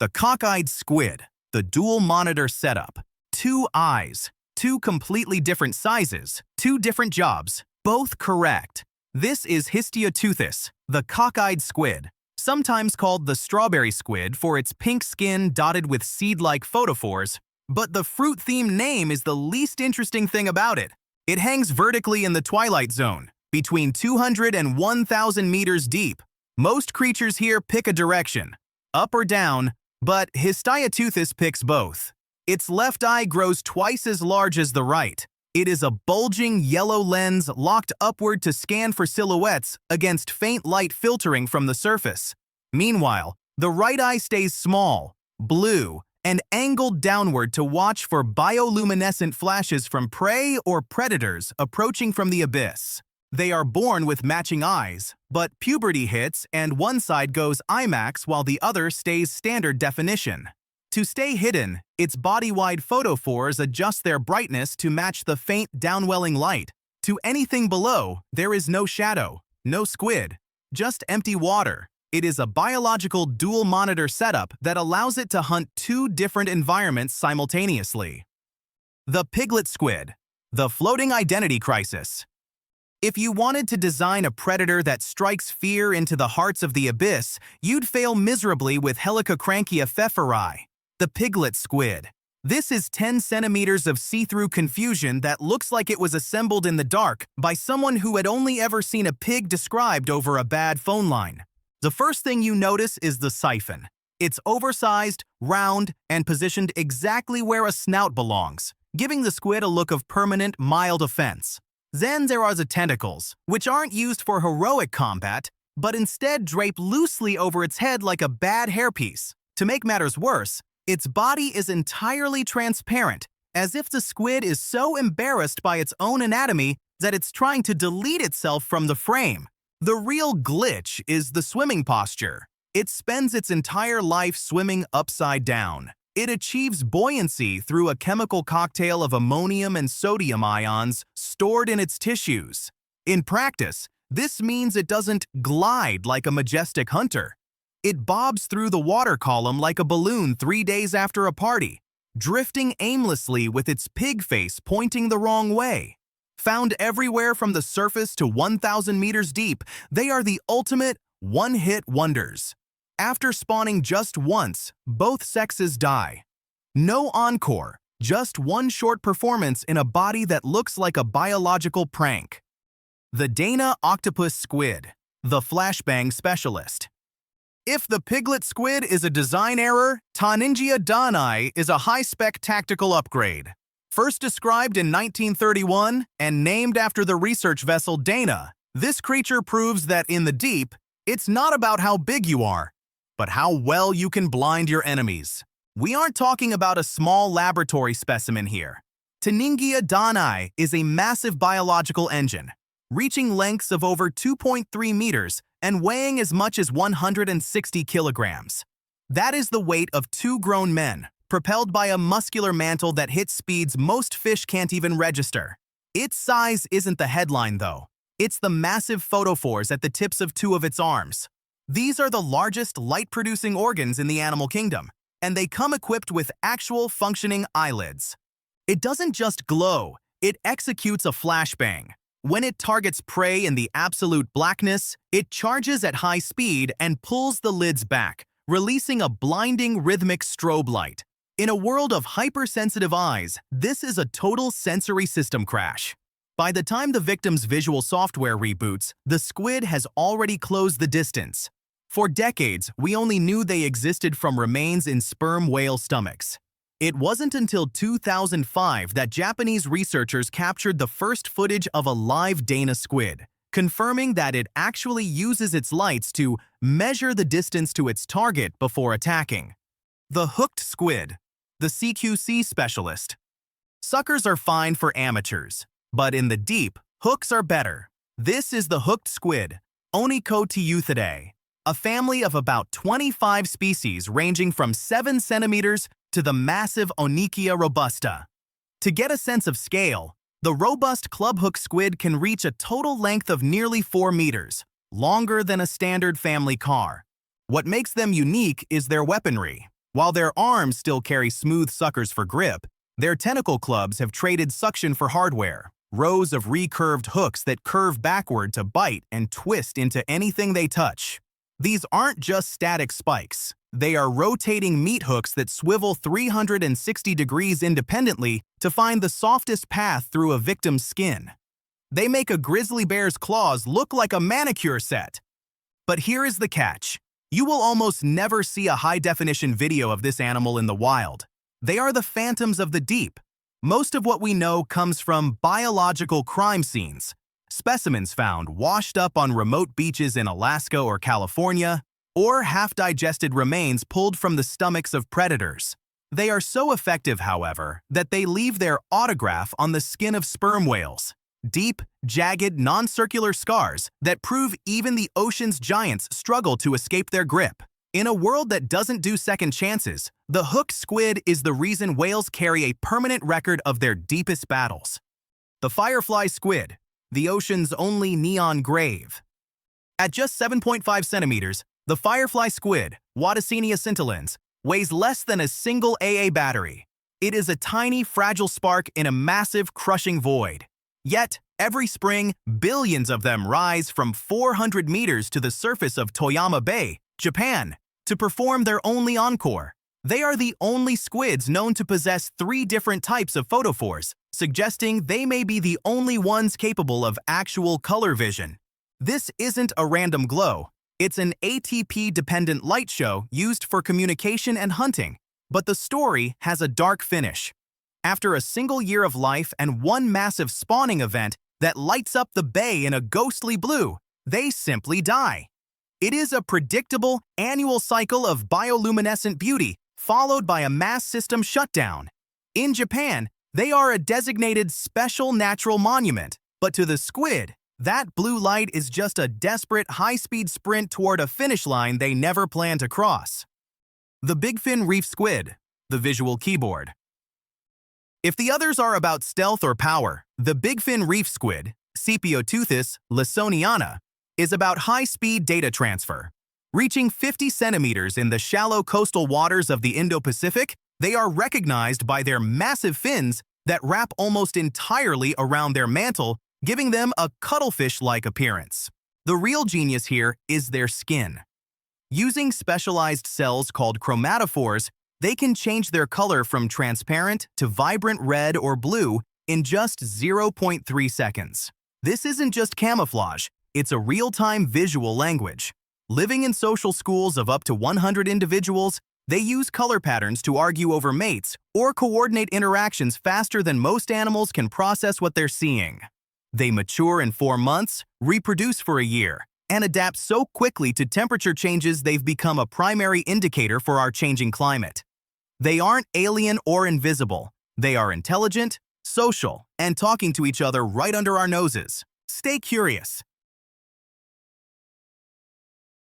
The cockeyed squid, the dual monitor setup. 2 eyes, 2 completely different sizes, 2 different jobs, both correct. This is Histioteuthis, the cockeyed squid, sometimes called the strawberry squid for its pink skin dotted with seed-like photophores, but the fruit-themed name is the least interesting thing about it. It hangs vertically in the twilight zone, between 200 and 1,000 meters deep. Most creatures here pick a direction, up or down, but Histioteuthis picks both. Its left eye grows twice as large as the right. It is a bulging yellow lens locked upward to scan for silhouettes against faint light filtering from the surface. Meanwhile, the right eye stays small, blue, and angled downward to watch for bioluminescent flashes from prey or predators approaching from the abyss. They are born with matching eyes, but puberty hits and one side goes IMAX while the other stays standard definition. To stay hidden, its body-wide photophores adjust their brightness to match the faint downwelling light. To anything below, there is no shadow, no squid, just empty water. It is a biological dual monitor setup that allows it to hunt 2 different environments simultaneously. The Piglet squid, the floating identity crisis. If you wanted to design a predator that strikes fear into the hearts of the abyss, you'd fail miserably with Helicocranchia pfefferi, the piglet squid. This is 10 centimeters of see-through confusion that looks like it was assembled in the dark by someone who had only ever seen a pig described over a bad phone line. The first thing you notice is the siphon. It's oversized, round, and positioned exactly where a snout belongs, giving the squid a look of permanent, mild offense. Then there are the tentacles, which aren't used for heroic combat, but instead drape loosely over its head like a bad hairpiece. To make matters worse, its body is entirely transparent, as if the squid is so embarrassed by its own anatomy that it's trying to delete itself from the frame. The real glitch is the swimming posture. It spends its entire life swimming upside down. It achieves buoyancy through a chemical cocktail of ammonium and sodium ions stored in its tissues. In practice, this means it doesn't glide like a majestic hunter. It bobs through the water column like a balloon 3 days after a party, drifting aimlessly with its pig face pointing the wrong way. Found everywhere from the surface to 1,000 meters deep, they are the ultimate one-hit wonders. After spawning just once, both sexes die. No encore, just one short performance in a body that looks like a biological prank. The Dana octopus squid, the flashbang specialist. If the piglet squid is a design error, Taningia dani is a high-spec tactical upgrade. First described in 1931 and named after the research vessel Dana, this creature proves that in the deep, it's not about how big you are, but how well you can blind your enemies. We aren't talking about a small laboratory specimen here. Taningia dani is a massive biological engine, reaching lengths of over 2.3 meters and weighing as much as 160 kilograms. That is the weight of 2 grown men, propelled by a muscular mantle that hits speeds most fish can't even register. Its size isn't the headline, though. It's the massive photophores at the tips of 2 of its arms. These are the largest light-producing organs in the animal kingdom, and they come equipped with actual functioning eyelids. It doesn't just glow, it executes a flashbang. When it targets prey in the absolute blackness, it charges at high speed and pulls the lids back, releasing a blinding rhythmic strobe light. In a world of hypersensitive eyes, this is a total sensory system crash. By the time the victim's visual software reboots, the squid has already closed the distance. For decades, we only knew they existed from remains in sperm whale stomachs. It wasn't until 2005 that Japanese researchers captured the first footage of a live Dana squid, confirming that it actually uses its lights to measure the distance to its target before attacking. The hooked squid, the CQC specialist. Suckers are fine for amateurs, but in the deep, hooks are better. This is the hooked squid, Onychoteuthidea, a family of about 25 species ranging from 7 centimeters to the massive Onychia robusta. To get a sense of scale, the robust clubhook squid can reach a total length of nearly 4 meters, longer than a standard family car. What makes them unique is their weaponry. While their arms still carry smooth suckers for grip, their tentacle clubs have traded suction for hardware, rows of recurved hooks that curve backward to bite and twist into anything they touch. These aren't just static spikes. They are rotating meat hooks that swivel 360 degrees independently to find the softest path through a victim's skin. They make a grizzly bear's claws look like a manicure set. But here is the catch. You will almost never see a high-definition video of this animal in the wild. They are the phantoms of the deep. Most of what we know comes from biological crime scenes, specimens found washed up on remote beaches in Alaska or California, or half-digested remains pulled from the stomachs of predators. They are so effective, however, that they leave their autograph on the skin of sperm whales. Deep, jagged, non-circular scars that prove even the ocean's giants struggle to escape their grip. In a world that doesn't do second chances, the hooked squid is the reason whales carry a permanent record of their deepest battles. The Firefly squid, the ocean's only neon grave. At just 7.5 centimeters, the Firefly squid, Wadacenia scintillans, weighs less than a single AA battery. It is a tiny, fragile spark in a massive, crushing void. Yet, every spring, billions of them rise from 400 meters to the surface of Toyama Bay, Japan, to perform their only encore. They are the only squids known to possess 3 different types of photophores, suggesting they may be the only ones capable of actual color vision. This isn't a random glow. It's an ATP-dependent light show used for communication and hunting, but the story has a dark finish. After a single year of life and one massive spawning event that lights up the bay in a ghostly blue, they simply die. It is a predictable annual cycle of bioluminescent beauty, followed by a mass system shutdown. In Japan, they are a designated special natural monument, but to the squid, that blue light is just a desperate high-speed sprint toward a finish line they never plan to cross. The Bigfin Reef squid, the visual keyboard. If the others are about stealth or power, the Bigfin Reef squid, Sepioteuthis lawsoniana, is about high-speed data transfer. Reaching 50 centimeters in the shallow coastal waters of the Indo-Pacific, they are recognized by their massive fins that wrap almost entirely around their mantle, giving them a cuttlefish-like appearance. The real genius here is their skin. Using specialized cells called chromatophores, they can change their color from transparent to vibrant red or blue in just 0.3 seconds. This isn't just camouflage, it's a real-time visual language. Living in social schools of up to 100 individuals, they use color patterns to argue over mates or coordinate interactions faster than most animals can process what they're seeing. They mature in 4 months, reproduce for a year, and adapt so quickly to temperature changes they've become a primary indicator for our changing climate. They aren't alien or invisible. They are intelligent, social, and talking to each other right under our noses. Stay curious.